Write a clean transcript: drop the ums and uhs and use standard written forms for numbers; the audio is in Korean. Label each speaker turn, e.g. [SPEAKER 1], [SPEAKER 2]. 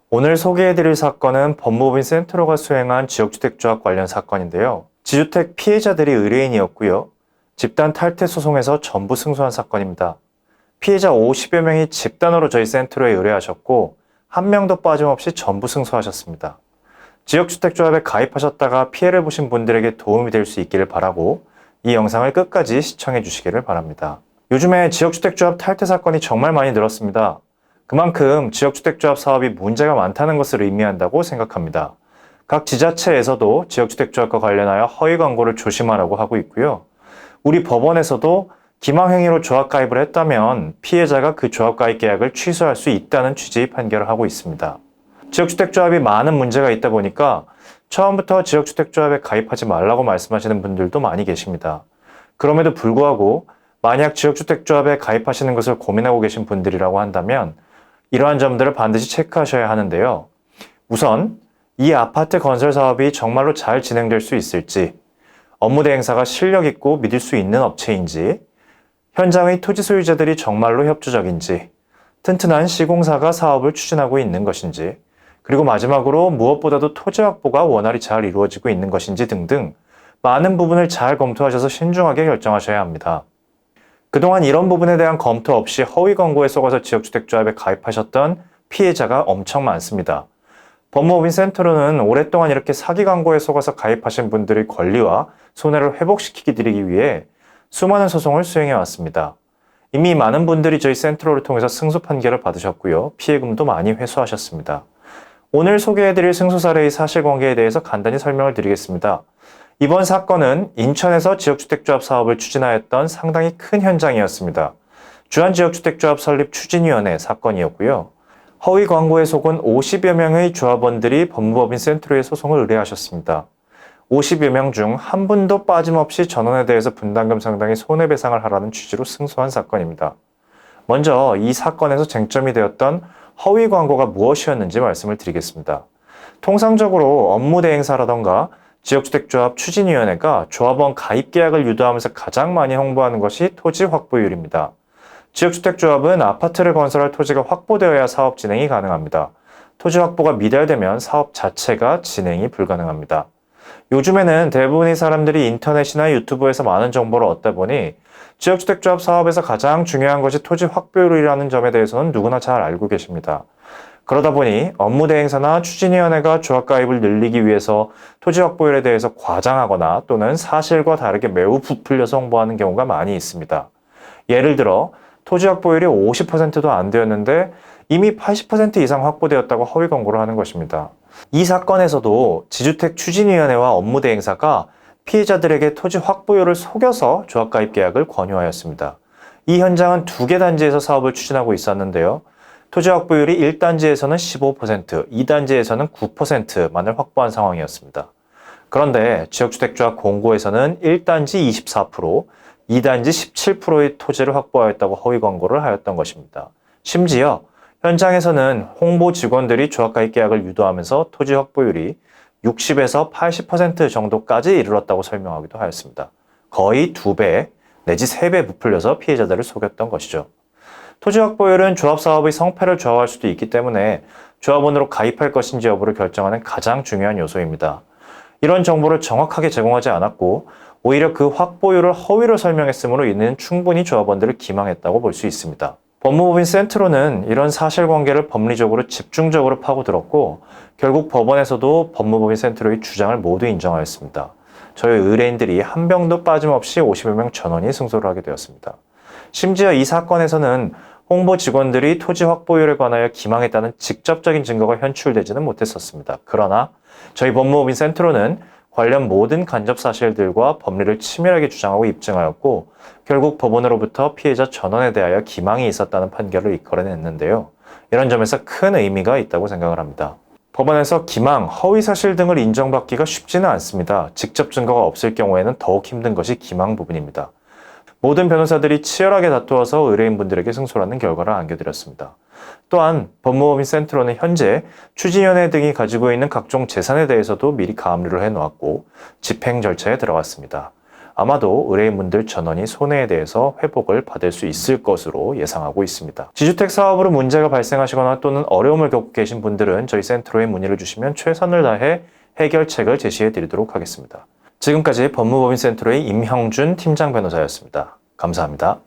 [SPEAKER 1] 오늘 소개해드릴 사건은 법무법인 센트로가 수행한 지역주택조합 관련 사건인데요. 지주택 피해자들이 의뢰인이었고요. 집단 탈퇴 소송에서 전부 승소한 사건입니다. 피해자 50여 명이 집단으로 저희 센트로에 의뢰하셨고 한 명도 빠짐없이 전부 승소하셨습니다. 지역주택조합에 가입하셨다가 피해를 보신 분들에게 도움이 될 수 있기를 바라고 이 영상을 끝까지 시청해 주시기를 바랍니다. 요즘에 지역주택조합 탈퇴 사건이 정말 많이 늘었습니다. 그만큼 지역주택조합 사업이 문제가 많다는 것을 의미한다고 생각합니다. 각 지자체에서도 지역주택조합과 관련하여 허위 광고를 조심하라고 하고 있고요. 우리 법원에서도 기망행위로 조합 가입을 했다면 피해자가 그 조합 가입 계약을 취소할 수 있다는 취지의 판결을 하고 있습니다. 지역주택조합이 많은 문제가 있다 보니까 처음부터 지역주택조합에 가입하지 말라고 말씀하시는 분들도 많이 계십니다. 그럼에도 불구하고 만약 지역주택조합에 가입하시는 것을 고민하고 계신 분들이라고 한다면 이러한 점들을 반드시 체크하셔야 하는데요. 우선 이 아파트 건설 사업이 정말로 잘 진행될 수 있을지, 업무 대행사가 실력 있고 믿을 수 있는 업체인지, 현장의 토지 소유자들이 정말로 협조적인지, 튼튼한 시공사가 사업을 추진하고 있는 것인지, 그리고 마지막으로 무엇보다도 토지 확보가 원활히 잘 이루어지고 있는 것인지 등등 많은 부분을 잘 검토하셔서 신중하게 결정하셔야 합니다. 그동안 이런 부분에 대한 검토 없이 허위 광고에 속아서 지역주택조합에 가입하셨던 피해자가 엄청 많습니다. 법무법인 센트로는 오랫동안 이렇게 사기 광고에 속아서 가입하신 분들의 권리와 손해를 회복시키게 드리기 위해 수많은 소송을 수행해 왔습니다. 이미 많은 분들이 저희 센트로를 통해서 승소 판결을 받으셨고요. 피해금도 많이 회수하셨습니다. 오늘 소개해드릴 승소 사례의 사실관계에 대해서 간단히 설명을 드리겠습니다. 이번 사건은 인천에서 지역주택조합 사업을 추진하였던 상당히 큰 현장이었습니다. 주한지역주택조합 설립 추진위원회 사건이었고요. 허위 광고에 속은 50여 명의 조합원들이 법무법인 센트로에 소송을 의뢰하셨습니다. 50여 명 중 한 분도 빠짐없이 전원에 대해서 분담금 상당의 손해배상을 하라는 취지로 승소한 사건입니다. 먼저 이 사건에서 쟁점이 되었던 허위 광고가 무엇이었는지 말씀을 드리겠습니다. 통상적으로 업무 대행사라던가 지역주택조합 추진위원회가 조합원 가입 계약을 유도하면서 가장 많이 홍보하는 것이 토지 확보율입니다. 지역주택조합은 아파트를 건설할 토지가 확보되어야 사업 진행이 가능합니다. 토지 확보가 미달되면 사업 자체가 진행이 불가능합니다. 요즘에는 대부분의 사람들이 인터넷이나 유튜브에서 많은 정보를 얻다 보니 지역주택조합 사업에서 가장 중요한 것이 토지 확보율이라는 점에 대해서는 누구나 잘 알고 계십니다. 그러다 보니 업무 대행사나 추진위원회가 조합 가입을 늘리기 위해서 토지 확보율에 대해서 과장하거나 또는 사실과 다르게 매우 부풀려서 홍보하는 경우가 많이 있습니다. 예를 들어 토지 확보율이 50%도 안 되었는데 이미 80% 이상 확보되었다고 허위 광고를 하는 것입니다. 이 사건에서도 지주택 추진위원회와 업무 대행사가 피해자들에게 토지 확보율을 속여서 조합 가입 계약을 권유하였습니다. 이 현장은 2개 단지에서 사업을 추진하고 있었는데요. 토지 확보율이 1단지에서는 15%, 2단지에서는 9%만을 확보한 상황이었습니다. 그런데 지역주택조합 공고에서는 1단지 24%, 2단지 17%의 토지를 확보하였다고 허위 광고를 하였던 것입니다. 심지어 현장에서는 홍보 직원들이 조합 가입 계약을 유도하면서 토지 확보율이 60에서 80% 정도까지 이르렀다고 설명하기도 하였습니다. 거의 2배 내지 3배 부풀려서 피해자들을 속였던 것이죠. 토지 확보율은 조합 사업의 성패를 좌우할 수도 있기 때문에 조합원으로 가입할 것인지 여부를 결정하는 가장 중요한 요소입니다. 이런 정보를 정확하게 제공하지 않았고 오히려 그 확보율을 허위로 설명했으므로 이는 충분히 조합원들을 기망했다고 볼 수 있습니다. 법무법인 센트로는 이런 사실관계를 법리적으로 집중적으로 파고들었고 결국 법원에서도 법무법인 센트로의 주장을 모두 인정하였습니다. 저희 의뢰인들이 한 명도 빠짐없이 50여 명 전원이 승소를 하게 되었습니다. 심지어 이 사건에서는 홍보 직원들이 토지 확보율에 관하여 기망했다는 직접적인 증거가 현출되지는 못했었습니다. 그러나 저희 법무법인 센트로는 관련 모든 간접 사실들과 법리를 치밀하게 주장하고 입증하였고 결국 법원으로부터 피해자 전원에 대하여 기망이 있었다는 판결을 이끌어냈는데요. 이런 점에서 큰 의미가 있다고 생각을 합니다. 법원에서 기망, 허위 사실 등을 인정받기가 쉽지는 않습니다. 직접 증거가 없을 경우에는 더욱 힘든 것이 기망 부분입니다. 모든 변호사들이 치열하게 다투어서 의뢰인분들에게 승소하는 결과를 안겨드렸습니다. 또한 법무법인 센트로는 현재 추진위원회 등이 가지고 있는 각종 재산에 대해서도 미리 가압류를 해놓았고 집행 절차에 들어갔습니다. 아마도 의뢰인분들 전원이 손해에 대해서 회복을 받을 수 있을 것으로 예상하고 있습니다. 지주택 사업으로 문제가 발생하시거나 또는 어려움을 겪고 계신 분들은 저희 센터로에 문의를 주시면 최선을 다해 해결책을 제시해 드리도록 하겠습니다. 지금까지 법무법인 센터로의 임형준 팀장 변호사였습니다. 감사합니다.